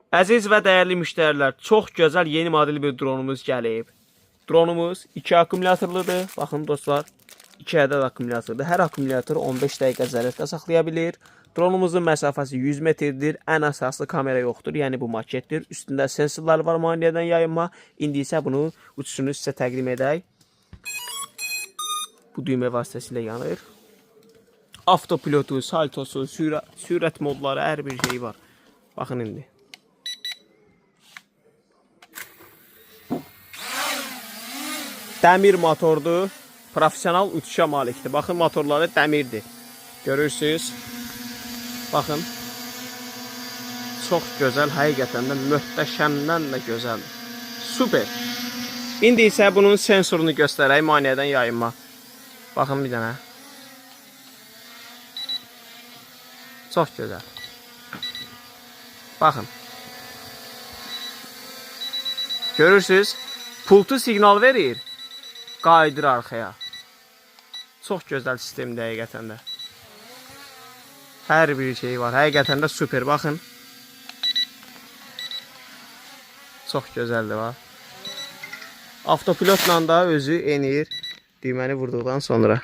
Əziz və dəyərli müştərilər, çox gözəl yeni model bir dronumuz gəlib. Dronumuz 2 akkumulyatorludur. Baxın dostlar, 2 ədəd akkumulyatordur. Hər akkumulyator 15 dəqiqə zərərdə saxlaya bilir. Dronumuzun məsafəsi 100 metrdir. Ən əsaslı kamera yoxdur, yəni bu maketdir. Üstündə sensorlar var maneədən yayınma. İndi isə bunu uçuşunu sizə təqdim edək. Bu düymə vasitəsilə yanır. Avtopilotu, saltosu, sürət modları, hər bir şey var. Baxın indi. Dəmir motordur. Profesional uçuşa malikdir. Baxın, motorları dəmirdir. Görürsünüz. Baxın. Çox gözəl, həqiqətən də möhtəşəmdən də gözəldir. Super. İndi isə bunun sensorunu göstərək, maneədən yayınma. Baxın bir dənə. Çox gözəl. Baxın. Görürsünüz. Pultu siqnal verir. Qayıdır arxaya. Çox gözəl sistemdir həqiqətən də. Hər bir şey var. Həqiqətən də super. Baxın. Çox gözəldir var. Avtopilotla da özü enir düyməni vurduqdan sonra.